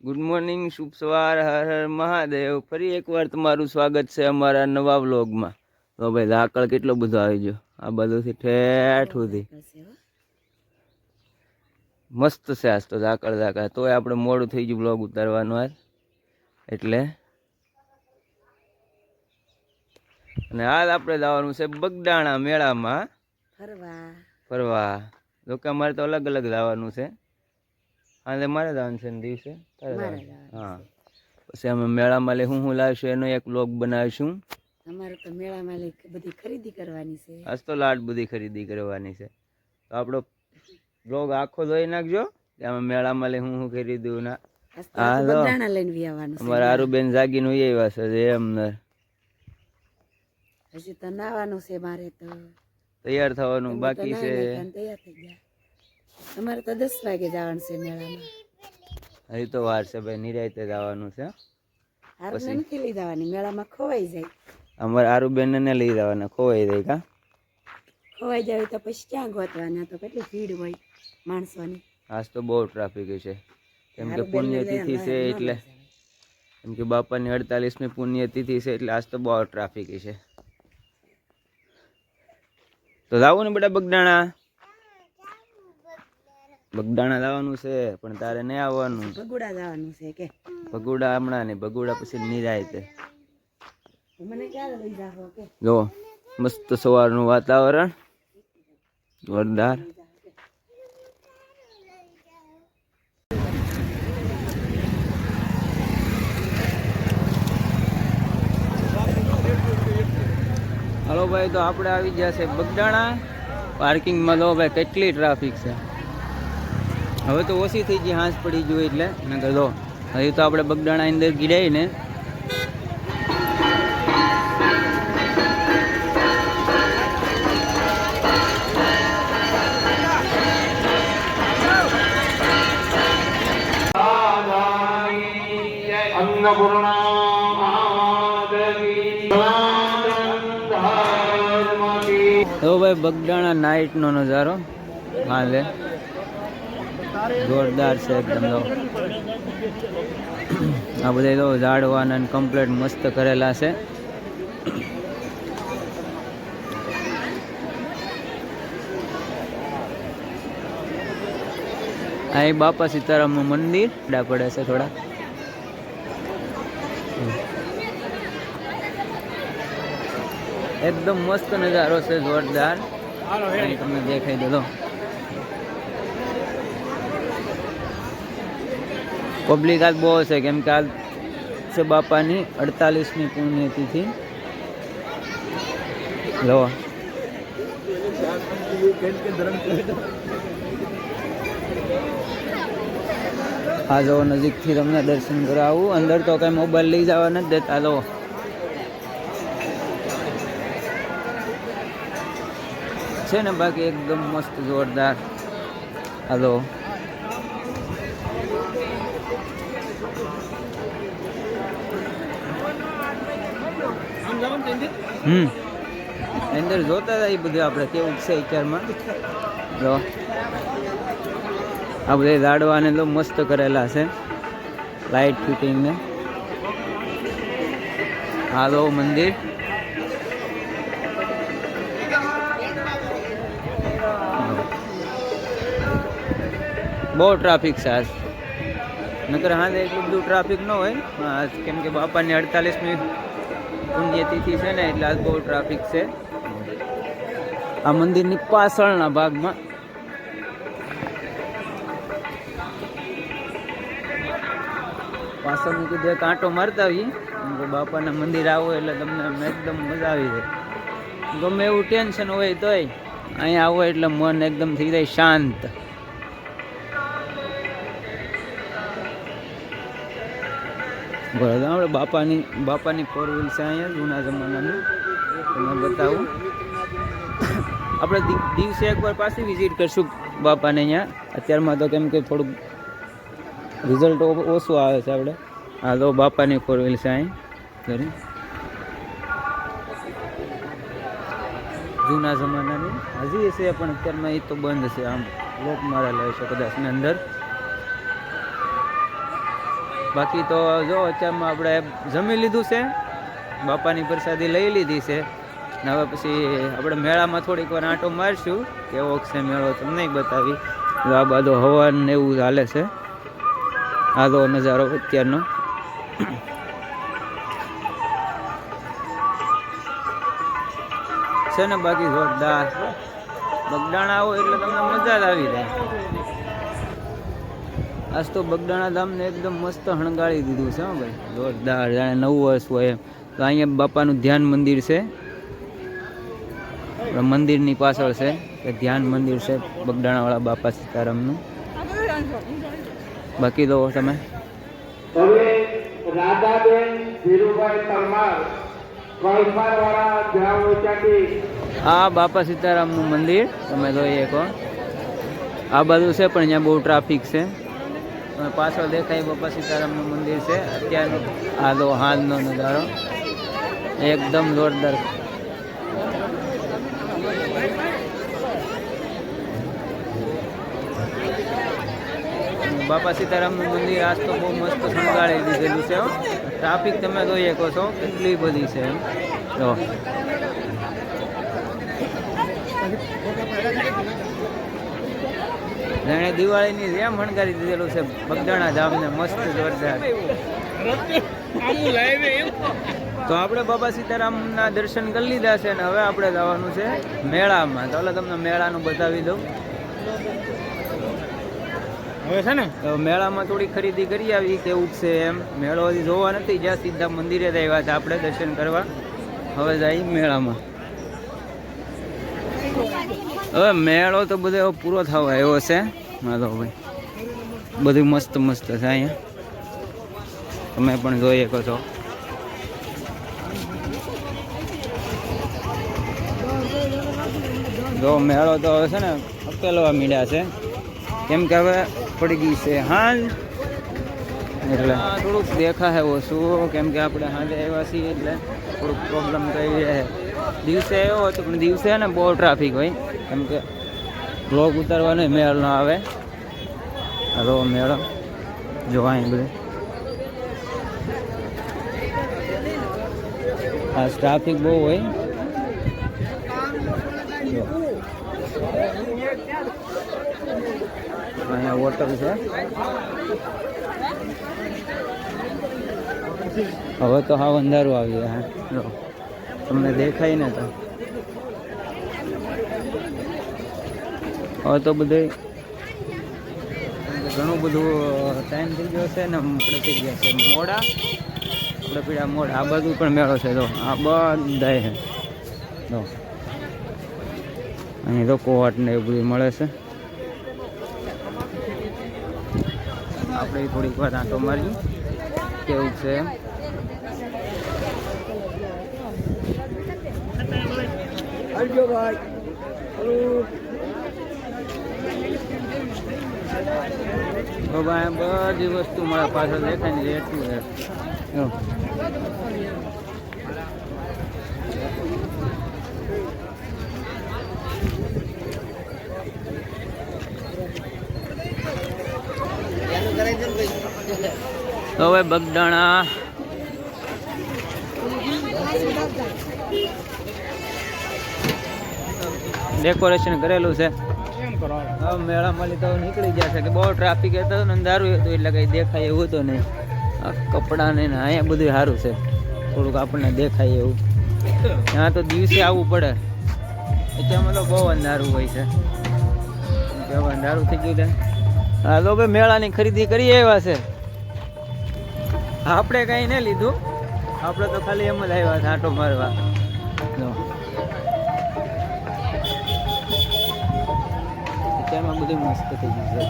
Good morning, શુભ સવાર, હર હર મહાદેવ. ફરી એકવાર તમારું સ્વાગત છે અમારા નવા વ્લોગમાં. તો ભાઈ ઝાકળ કેટલો બધો આવી ગયો આ બધુંથી ઠેઠ સુધી. મસ્ત છે આજ તો ઝાકળ તોય આપણે મોડું થઈ ગયું વ્લોગ ઉતારવાનું આજ એટલે. અને હાલ આપણે જવાનું છે બગદાણા મેળામાં ફરવા. જોકે અમારે તો અલગ અલગ જવાનું છે. હા મારે જવાનું છે દિવસે. હા પછી અમે મેળામાં લઈ હું લાવીશું એનો એક વ્લોગ બનાવીશું. અમારે તો મેળામાં લઈ બધી ખરીદી કરવાની છે. આજ તો લાટ બધી ખરીદી કરવાની છે. તો આપણો વ્લોગ આખો જોઈ નાખજો કે અમે મેળામાં લઈ હું ખરીદ્યું ના. બગદાણા લઈને આવવાનું છે. અમારા આરુબેન જાગીને એવા છે એમને હજી તો નાવાનું છે. મારે તો તૈયાર થવાનું બાકી છે. તૈયાર થઈ ગયા. અમારે તો 10 વાગે જવાનું છે મેળામાં. હજી તો વાર છે ભાઈ, નિરાયતે જવાનું છે. પછી નથી લઈ જવાની, મેળામાં ખોવાઈ જાય. અમારે આરુબેન ને લઈ જવાના, ખોવાઈ જાય. કા ખોવાઈ જાય તો પછી ક્યાં ગોતવાના? તો કેટલી ભીડ હોય માણસોની. આજ તો બહુ ટ્રાફિક છે કેમ કે પુણ્યતિથિ છે એટલે. કેમ કે બાપાની 48મી પુણ્યતિથિ છે એટલે આજ તો બહુ ટ્રાફિક છે. તો જાવું ને બેટા બગદાણા. બગદાણા જવાનું છે પણ તારે નહીં આવવાનું. ભગુડા જવાનું છે કે ભગુડા હમણાં નહીં, ભગુડા પછી નિરાયતે. મને ક્યારે લઈ જાવ કે? જો મસ્ત સવારનું વાતાવરણ જોરદાર. હલો ભાઈ, તો આપણે આવી ગયા છે બગદાણા. પાર્કિંગમાં લો ભાઈ કેટલી ટ્રાફિક છે. હવે તો ઓછી થઈ ગઈ, હાંસ પડી ગયું એટલે નકર લો. હજી તો આપણે બગદાણા અંદર ગીરાય ને તો ભાઈ બગદાણા નાઈટ નો નજારો હાલે જોરદાર છે એકદમ. આ બધા તો ઝાડવાના કમ્પ્લીટ મસ્ત કરેલા છે. આ બાપા સીતારામનું મંદિર પડે છે થોડા. એકદમ મસ્ત નજારો છે, જોરદાર. તમને દેખાઈ દો. પબ્લિક આજ બહુ છે કેમ કે આજ છે બાપાની 48મી પુણ્યતિથિ. લો આ જો નજીકથી તમને દર્શન કરાવું. અંદર તો કઈ મોબાઈલ લઈ જવા નથી દેતા. લો છે ને બાકી એકદમ મસ્ત જોરદાર. હાલો અંદર જોતા હતા એ બધું આપણે કેવું છે વિચારમાં. જો આ બધા ઝાડવાને તો મસ્ત કરેલા છે, લાઇટ ફિટિંગ ને. હાલો મંદિર. બહુ ટ્રાફિક છે આજ, નકર હાલે એટલું બધું ટ્રાફિક ન હોય આજ કેમ કે બાપાની 48મી પુણ્યતિથિ છે ને એટલે આજ બહુ ટ્રાફિક છે. આ મંદિરની પાછળના ભાગમાં પાછળનું કીધું એક આંટો મારતા આવીએ. બાપાના મંદિર આવો એટલે તમને એકદમ મજા આવી જાય. ગમે એવું ટેન્શન હોય તોય અહીંયા આવો એટલે મન એકદમ થઈ જાય શાંત. બરાબર, આપણે બાપાની 4 વ્હીલ છે અહીંયા જૂના જમાનાની. તમને બતાવું. આપણે દિવસે એકવાર પાછી વિઝિટ કરશું બાપાને અહીંયા. અત્યારમાં તો કેમ કે થોડુંક રિઝલ્ટ ઓછું આવે છે આપણે. હા તો બાપાની 4 વ્હીલ છે અહીં ઘરે જૂના જમાનાની. હજી છે પણ અત્યારમાં એ તો બંધ છે. આમ લોક મારેલા છે કદાચ ને અંદર. બાકી તો જો અત્યારમાં આપણે જમી લીધું છે, બાપાની પ્રસાદી લઈ લીધી છે ને હવે પછી આપણે મેળામાં થોડીક વાર આંટો મારશું, કેવો છે મેળો તમને બતાવી. આ બધો હવન ને એવું ચાલે છે, આ તો નજારો અત્યારનો. છે ને બાકી જોરદાર બગદાણા આવો એટલે તમને મજા જ આવી જાય. આજ તો બગદાણા ધામને એકદમ મસ્ત હણગાળી દીધું છે હો ભાઈ, જોરદાર, જાણે નવું વર્ષ હોય એમ. તો અહીંયા બાપાનું ધ્યાન મંદિર છે, મંદિરની પાછળ છે કે ધ્યાન મંદિર છે બગદાણાવાળા બાપા સીતારામનું. બાકી તો તમે હવે રાધાબેન ધીરુભાઈ પરમાર કલફારવાળા જ્યાં હોય ત્યાંથી આ બાપા સીતારામનું મંદિર તમે જોઈએ કહો. આ બાજુ છે પણ અહીંયા બહુ ટ્રાફિક છે. પાછળ દેખાય બાપા સીતારામનું મંદિર છે. અત્યારનો આ તો હાલનો નજારો એકદમ જોરદાર. બાપા સીતારામનું મંદિર આજ તો બહુ મસ્ત શણગાળી દીધેલું છે. ટ્રાફિક તમે જોઈ શકો છો કેટલી બધી છે એમ. જો જાણે દિવાળીની જેમ શણગારી દીધેલું છે બગદાણા ધામને, મસ્ત જોરદાર. તો આપણે બાબા સીતારામના દર્શન કરી લીધા છે ને હવે આપણે જવાનું છે મેળામાં. તો તમને મેળાનું બતાવી દઉં. હવે છે ને તો મેળામાં થોડી ખરીદી કરી આવી, કેવું છે એમ. મેળો હજી જોવા નથી જ્યાં, સીધા મંદિરે જ આવ્યા હતા આપણે દર્શન કરવા. હવે જાય મેળામાં. હવે મેળો તો બધો પૂરો થવા આવ્યો છે. હા તો ભાઈ બધું મસ્ત મસ્ત છે અહીંયા, તમે પણ જોઈ શકો છો. જો મેળો તો હવે છે ને અકેલવા મીડ્યા છે, કેમ કે હવે પડી ગઈ છે હાલ, એટલે થોડુંક દેખાય ઓછું, કેમ કે આપણે હાજે આવ્યા છીએ એટલે થોડુંક પ્રોબ્લેમ થઈ જાય. દિવસે એવો હતો પણ દિવસે ને બહુ ટ્રાફિક હોય, કેમ કે બ્લોગ ઉતારવાનો મેળ ન આવે. હલો મેળો જોવા અહીં બધે આ ટ્રાફિક બહુ હોય. અહીંયા હોટલ છે. હવે તો હાવ અંધારું આવી ગયા. હા તમને દેખાય ને તો હવે તો બધું ઘણું બધું ટાઈમ થઈ ગયો છે ને આપણે થઈ ગયા છે મોડા. આપણે પીડા મોડા. આ બધું પણ મેળો છે. તો આ બધા છે તો અહીં તો કોટ ને એવું બધું મળે છે. આપણે થોડીક વાર આંટો મારી કેવું છે એમ. બધી વસ્તુ મારા પાછળ દેખાય ને એટલું છે. હવે બગદાણા ડેકોરેશન કરેલું છે. હવે મેળામાં તો નીકળી જશે કે બહુ ટ્રાફિક હતો ને અંધારું હતું એટલે કંઈ દેખાય એવું તો નહીં. આ કપડાં ને અહીંયા બધું સારું છે, થોડુંક આપણને દેખાય એવું. ત્યાં તો દિવસે આવવું પડે, અત્યારમાં તો બહુ અંધારું હોય છે. હવે અંધારું થઈ ગયું છે. હા તો ભાઈ મેળાની ખરીદી કરી આવ્યા છે. આપણે કંઈ નહીં લીધું, આપણે તો ખાલી એમ જ આવ્યા હતા આંટો મારવા. અત્યારમાં બધું મસ્ત થઈ ગયું છે.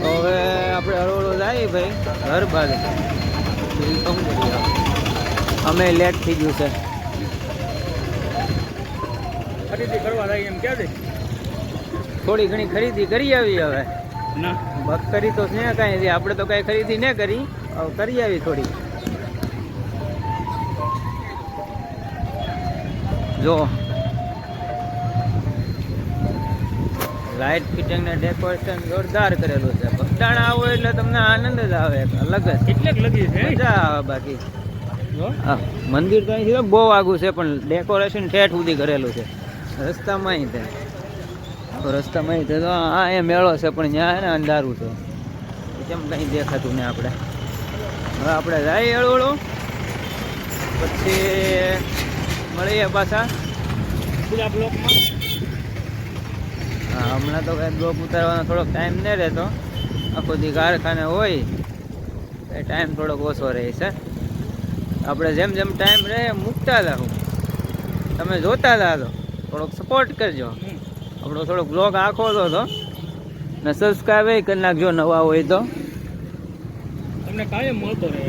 હવે આપણે હળવળો જાય ભાઈ ઘર બાજુ. અમે લેટ થઈ ગયું છે. ખરીદી કરવા લાગી એમ ક્યાં થોડી ઘણી ખરીદી કરી આવી. હવે બકરી તો છે કાંઈ, આપણે તો કાંઈ ખરીદી ન કરી, કરી આવી થોડી. જો લાઇટ ફિટિંગ ને ડેકોરેશન જોરદાર કરેલું છે. બગદાણા આવો એટલે તમને આનંદ જ આવે, એક અલગ જ કેટલેક લગી છે મજા આવે. બાકી જો હા, મંદિર તો અહીંથી તો બહુ આગું છે, પણ ડેકોરેશન ઠેઠ સુધી કરેલું છે. રસ્તામાં તે રસ્તામાં તો આ એ મેળો છે, પણ ત્યાં ને અંધારું છે, કેમ કંઈ દેખાતું ને. આપણે હવે આપણે જઈએ હળવળું, પછી મળીએ પાછા પૂરા બ્લોકમાં. હા, હમણાં તો કાંઈ બ્લોક ઉતારવાનો થોડોક ટાઈમ નહીં રહેતો, આખો દી કારખાને હોય એ ટાઈમ થોડોક ઓછો રહે છે. આપણે જેમ જેમ ટાઈમ રહે મૂકતા જાઓ, તમે જોતા જાઓ, થોડોક સપોર્ટ કરજો. આપણો થોડોક બ્લોગ આખો હતો ને સબસ્ક્રાઈબ કરી નાખજો નવા હોય તો. તમને કાયમ મળતો રહે.